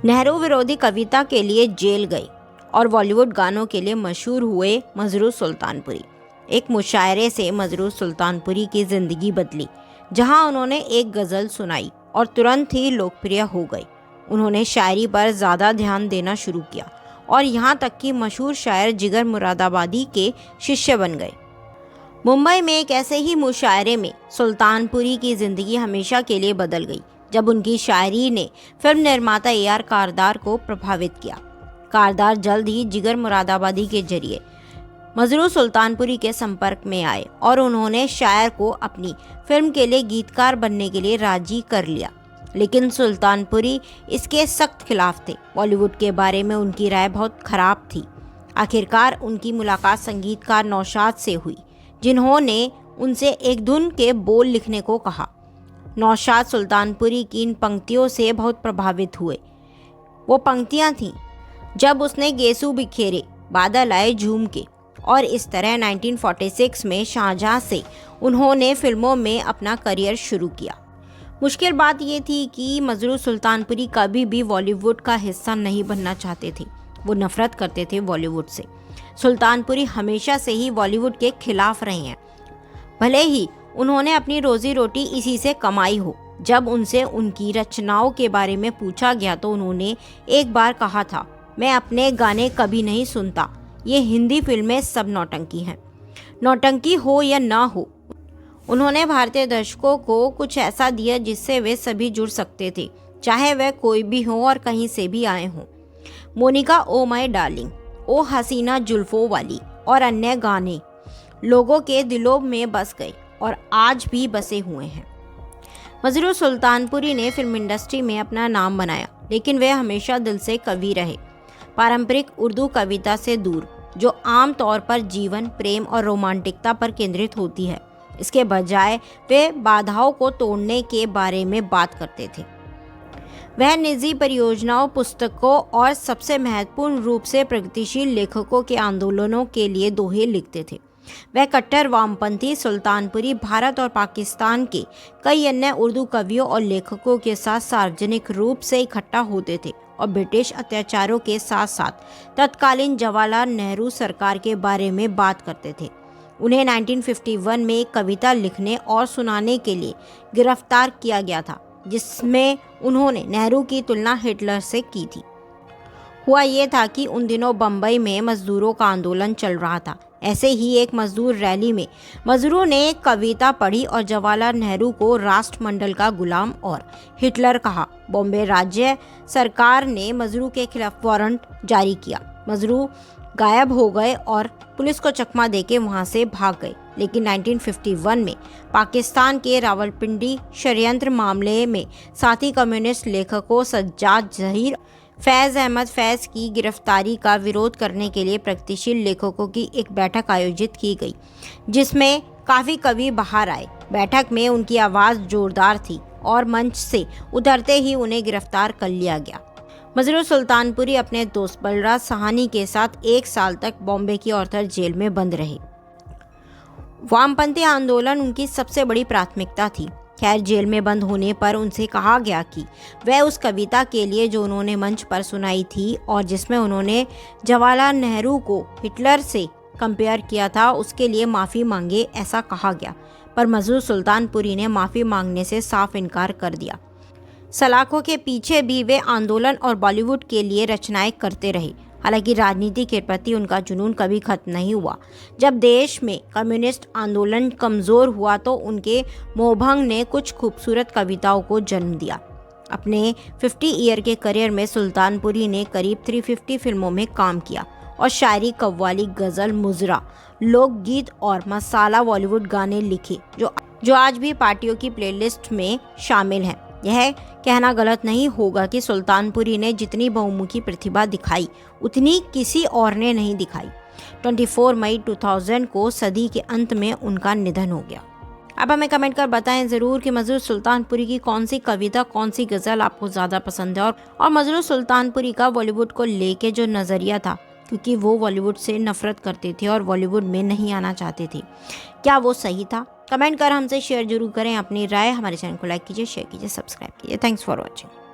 नेहरू विरोधी कविता के लिए जेल गए और बॉलीवुड गानों के लिए मशहूर हुए मजरू सुल्तानपुरी। एक मुशायरे से मजरू सुल्तानपुरी की ज़िंदगी बदली, जहां उन्होंने एक गज़ल सुनाई और तुरंत ही लोकप्रिय हो गई। उन्होंने शायरी पर ज़्यादा ध्यान देना शुरू किया और यहाँ तक कि मशहूर शायर जिगर मुरादाबादी के शिष्य बन गए। मुंबई में एक ऐसे ही मुशायरे में सुल्तानपुरी की ज़िंदगी हमेशा के लिए बदल गई, जब उनकी शायरी ने फिल्म निर्माता AR कारदार को प्रभावित किया। कारदार जल्द ही जिगर मुरादाबादी के जरिए मजरू सुल्तानपुरी के संपर्क में आए और उन्होंने शायर को अपनी फिल्म के लिए गीतकार बनने के लिए राजी कर लिया, लेकिन सुल्तानपुरी इसके सख्त खिलाफ थे। बॉलीवुड के बारे में उनकी राय बहुत खराब थी। आखिरकार उनकी मुलाकात संगीतकार नौशाद से हुई, जिन्होंने उनसे एक धुन के बोल लिखने को कहा। नौशाद सुल्तानपुरी की इन पंक्तियों से बहुत प्रभावित हुए। वो पंक्तियाँ थीं, जब उसने गेसू बिखेरे बादल आए झूम के, और इस तरह 1946 में शाहजहां से उन्होंने फिल्मों में अपना करियर शुरू किया। मुश्किल बात ये थी कि मजरू सुल्तानपुरी कभी भी बॉलीवुड का हिस्सा नहीं बनना चाहते थे। वो नफरत करते थे बॉलीवुड से। सुल्तानपुरी हमेशा से ही बॉलीवुड के खिलाफ रहे हैं, भले ही उन्होंने अपनी रोजी रोटी इसी से कमाई हो। जब उनसे उनकी रचनाओं के बारे में पूछा गया तो उन्होंने एक बार कहा था, मैं अपने गाने कभी नहीं सुनता, ये हिंदी फिल्में सब नौटंकी हैं। नौटंकी हो या ना हो, उन्होंने भारतीय दर्शकों को कुछ ऐसा दिया जिससे वे सभी जुड़ सकते थे, चाहे वह कोई भी हो और कहीं से भी आए हों। मोनिका ओ माय डार्लिंग, ओ हसीना जुल्फों वाली और अन्य गाने लोगों के दिलों में बस गए और आज भी बसे हुए हैं। मजरू सुल्तानपुरी ने फिल्म इंडस्ट्री में अपना नाम बनाया, लेकिन वे हमेशा दिल से कवि रहे। पारंपरिक उर्दू कविता से दूर, जो आम तौर पर जीवन, प्रेम और रोमांटिकता पर केंद्रित होती है, इसके बजाय वे बाधाओं को तोड़ने के बारे में बात करते थे। वह निजी परियोजनाओं, पुस्तकों और सबसे महत्वपूर्ण रूप से प्रगतिशील लेखकों के आंदोलनों के लिए दोहे लिखते थे। वह कट्टर वामपंथी सुल्तानपुरी भारत और पाकिस्तान के कई अन्य उर्दू कवियों और लेखकों के साथ सार्वजनिक रूप से इकट्ठा होते थे और ब्रिटिश अत्याचारों के साथ साथ तत्कालीन जवाहरलाल नेहरू सरकार के बारे में बात करते थे। उन्हें 1951 में एक कविता लिखने और सुनाने के लिए गिरफ्तार किया गया था, जिसमें उन्होंने नेहरू की तुलना हिटलर से की थी। हुआ ये था कि उन दिनों बम्बई में मजदूरों का आंदोलन चल रहा था। ऐसे ही एक मजदूर रैली में मजरू ने एक कविता पढ़ी और जवाहरलाल नेहरू को राष्ट्रमंडल का गुलाम और हिटलर कहा। बॉम्बे राज्य सरकार ने मजरू के खिलाफ वारंट जारी किया। मजरू गायब हो गए और पुलिस को चकमा देके वहां से भाग गए। लेकिन 1951 में पाकिस्तान के रावलपिंडी षड्यंत्र मामले में साथी कम्युनिस्ट लेखकों सज्जाद जहीर, फैज़ अहमद फैज़ की गिरफ्तारी का विरोध करने के लिए प्रगतिशील लेखकों की एक बैठक आयोजित की गई, जिसमें काफ़ी कवि बाहर आए। बैठक में उनकी आवाज़ जोरदार थी और मंच से उतरते ही उन्हें गिरफ्तार कर लिया गया। मजरू सुल्तानपुरी अपने दोस्त बलराज साहनी के साथ 1 साल तक बॉम्बे की ऑर्थर जेल में बंद रहे। वामपंथी आंदोलन उनकी सबसे बड़ी प्राथमिकता थी। खैर, जेल में बंद होने पर उनसे कहा गया कि वह उस कविता के लिए जो उन्होंने मंच पर सुनाई थी और जिसमें उन्होंने जवाहरलाल नेहरू को हिटलर से कंपेयर किया था, उसके लिए माफ़ी मांगे, ऐसा कहा गया। पर मजरू सुल्तानपुरी ने माफ़ी मांगने से साफ इनकार कर दिया। सलाखों के पीछे भी वे आंदोलन और बॉलीवुड के लिए रचनाएं करते रहे। हालांकि राजनीति के प्रति उनका जुनून कभी खत्म नहीं हुआ। जब देश में कम्युनिस्ट आंदोलन कमज़ोर हुआ तो उनके मोहभंग ने कुछ खूबसूरत कविताओं को जन्म दिया। अपने 50 ईयर के करियर में सुल्तानपुरी ने करीब 350 फिल्मों में काम किया और शायरी, कव्वाली, गज़ल, मुजरा, लोकगीत और मसाला बॉलीवुड गाने लिखे, जो आज भी पार्टियों की प्लेलिस्ट में शामिल हैं। यह कहना गलत नहीं होगा कि सुल्तानपुरी ने जितनी बहुमुखी प्रतिभा दिखाई, उतनी किसी और ने नहीं दिखाई। 24 मई 2000 को सदी के अंत में उनका निधन हो गया। अब हमें कमेंट कर बताएं ज़रूर कि मजरू सुल्तानपुरी की कौन सी कविता, कौन सी गज़ल आपको ज़्यादा पसंद है, और मजरू सुल्तानपुरी का बॉलीवुड को लेके जो नज़रिया था, क्योंकि वो बॉलीवुड से नफरत करते थे और बॉलीवुड में नहीं आना चाहते थे, क्या वो सही था? कमेंट कर हमसे शेयर जरूर करें अपनी राय। हमारे चैनल को लाइक कीजिए, शेयर कीजिए, सब्सक्राइब कीजिए। Thanks for watching.